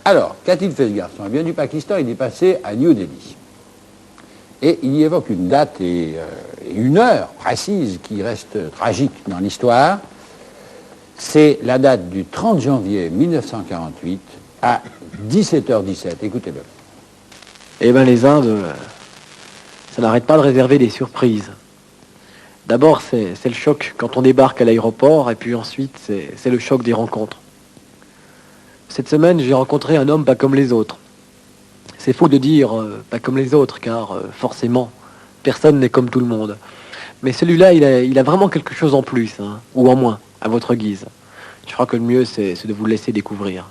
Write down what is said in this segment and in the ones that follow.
Alors, qu'a-t-il fait ce garçon? Eh bien, du Pakistan, il est passé à New Delhi. Et il y évoque une date et une heure précise qui reste tragique dans l'histoire. C'est la date du 30 janvier 1948 à 17h17. Écoutez-le. Eh bien, les Indes, ça n'arrête pas de réserver des surprises. D'abord, c'est le choc quand on débarque à l'aéroport, et puis ensuite, c'est le choc des rencontres. Cette semaine, j'ai rencontré un homme pas comme les autres. C'est faux de dire pas comme les autres, car forcément, personne n'est comme tout le monde. Mais celui-là, il a vraiment quelque chose en plus, hein, ou en moins, à votre guise. Je crois que le mieux, c'est de vous laisser découvrir.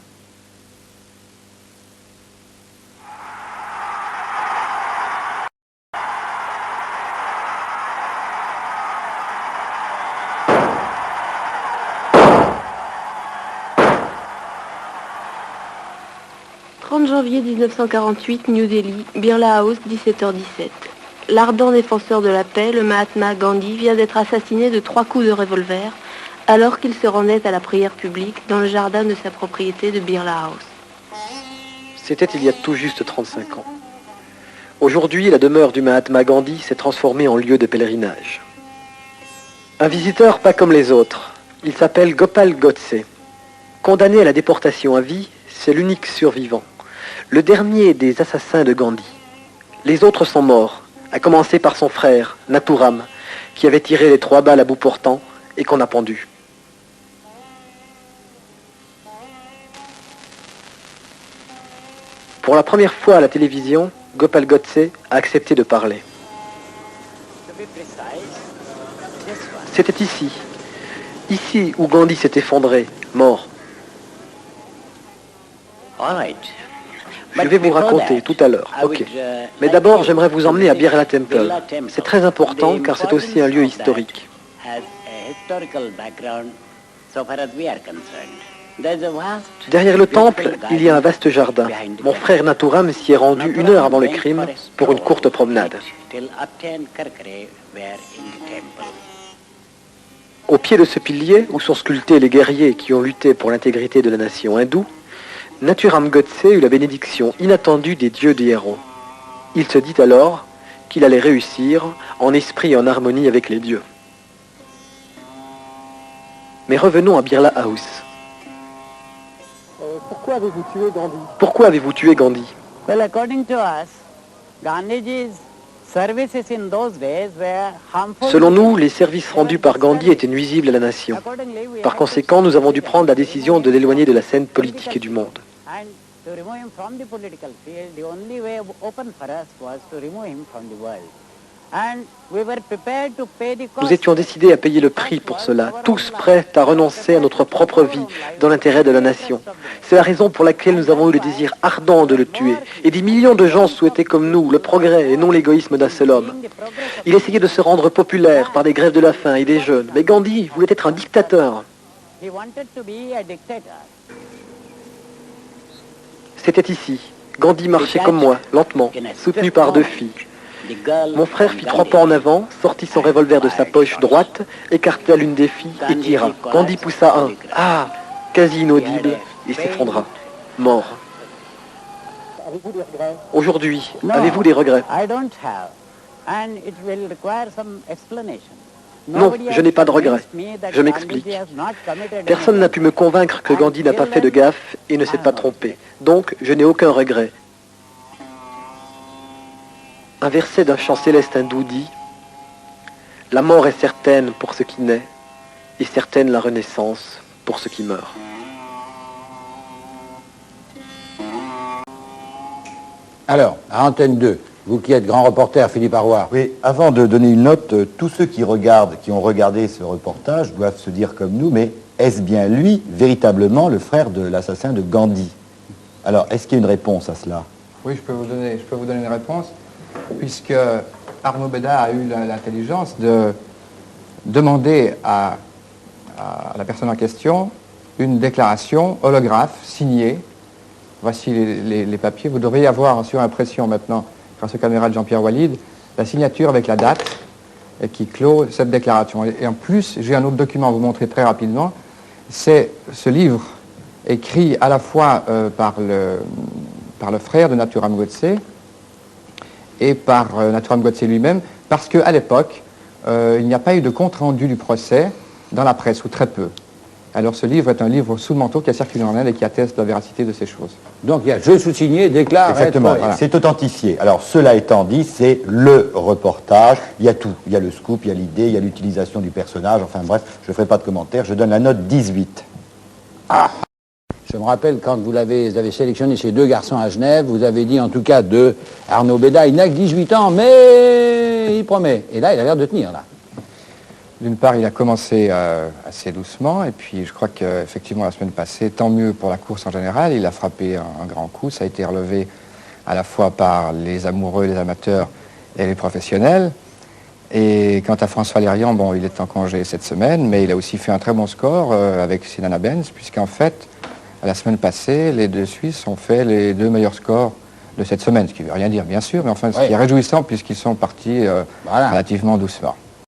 « 30 janvier 1948, New Delhi, Birla House, 17h17. L'ardent défenseur de la paix, le Mahatma Gandhi, vient d'être assassiné de 3 coups de revolver alors qu'il se rendait à la prière publique dans le jardin de sa propriété de Birla House. » C'était il y a tout juste 35 ans. Aujourd'hui, la demeure du Mahatma Gandhi s'est transformée en lieu de pèlerinage. Un visiteur pas comme les autres. Il s'appelle Gopal Godse. Condamné à la déportation à vie, c'est l'unique survivant. Le dernier des assassins de Gandhi. Les autres sont morts, à commencer par son frère, Nathuram, qui avait tiré les 3 balles à bout portant et qu'on a pendu. Pour la première fois à la télévision, Gopal Godse a accepté de parler. C'était ici où Gandhi s'est effondré, mort. Je vais vous raconter tout à l'heure, ok. Mais d'abord, j'aimerais vous emmener à Birla Temple. C'est très important car c'est aussi un lieu historique. Derrière le temple, il y a un vaste jardin. Mon frère Nathuram s'y est rendu 1 heure avant le crime pour une courte promenade. Au pied de ce pilier, où sont sculptés les guerriers qui ont lutté pour l'intégrité de la nation hindoue, Nathuram Godse eut la bénédiction inattendue des dieux des héros. Il se dit alors qu'il allait réussir en esprit et en harmonie avec les dieux. Mais revenons à Birla House. Pourquoi avez-vous tué Gandhi? Pourquoi avez-vous tué Gandhi? Well, according to us, Gandhiji's services in those days were harmful. Selon nous, les services rendus par Gandhi étaient nuisibles à la nation. Par conséquent, nous avons dû prendre la décision de l'éloigner de la scène politique et du monde. And to remove him from the political field, the only way open for us was to remove him from the world. And we were prepared to pay the cost. Nous étions décidés à payer le prix pour cela, tous prêts à renoncer à notre propre vie dans l'intérêt de la nation. C'est la raison pour laquelle nous avons eu le désir ardent de le tuer. Et des millions de gens souhaitaient comme nous le progrès et non l'égoïsme d'un seul homme. Il essayait de se rendre populaire par des grèves de la faim et des jeûnes. Mais Gandhi voulait être un dictateur. He wanted to be a dictator. C'était ici. Gandhi marchait comme moi, lentement, soutenu par 2 filles. Mon frère fit 3 pas en avant, sortit son revolver de sa poche droite, écarta l'une des filles et tira. Gandhi poussa un « Ah !» quasi inaudible et s'effondra, mort. Aujourd'hui, avez-vous des regrets? I don't have. And it will require some explanation. Non, je n'ai pas de regrets. Je m'explique. Personne n'a pu me convaincre que Gandhi n'a pas fait de gaffe et ne s'est pas trompé. Donc, je n'ai aucun regret. Un verset d'un chant céleste hindou dit « La mort est certaine pour ce qui naît, et certaine la renaissance pour ce qui meurt. » Alors, à Antenne 2, vous qui êtes grand reporter, Philippe Arroir. Oui, avant de donner une note, tous ceux qui ont regardé ce reportage doivent se dire comme nous, mais est-ce bien lui, véritablement, le frère de l'assassin de Gandhi? Alors, est-ce qu'il y a une réponse à cela? Oui, je peux vous donner une réponse, puisque Arnaud Bédard a eu l'intelligence de demander à la personne en question une déclaration holographe signée. Voici les papiers. Vous devriez avoir sur impression maintenant, grâce aux caméras de Jean-Pierre Walid, la signature avec la date et qui clôt cette déclaration. Et en plus, j'ai un autre document à vous montrer très rapidement. C'est ce livre écrit à la fois par le frère de Naturam Godse et par Naturam Godse lui-même, parce qu'à l'époque, il n'y a pas eu de compte-rendu du procès dans la presse, ou très peu. Alors ce livre est un livre sous le manteau qui a circulé en Inde et qui atteste la véracité de ces choses. Donc il y a je sous-signé, déclare. Exactement, être, voilà. c'est authentifié. Alors cela étant dit, c'est le reportage, il y a tout. Il y a le scoop, il y a l'idée, il y a l'utilisation du personnage, enfin bref, je ne ferai pas de commentaires, je donne la note 18. Je me rappelle quand vous avez sélectionné ces deux garçons à Genève, vous avez dit en tout cas de Arnaud Béda, il n'a que 18 ans, mais il promet. Et là, il a l'air de tenir, là. D'une part, il a commencé assez doucement, et puis je crois qu'effectivement la semaine passée, tant mieux pour la course en général, il a frappé un grand coup, ça a été relevé à la fois par les amoureux, les amateurs et les professionnels. Et quant à François Lérian, bon, il est en congé cette semaine, mais il a aussi fait un très bon score avec Sinana Benz, puisqu'en fait, la semaine passée, les deux Suisses ont fait les deux meilleurs scores de cette semaine, ce qui ne veut rien dire bien sûr, mais enfin ce qui est réjouissant puisqu'ils sont partis relativement doucement.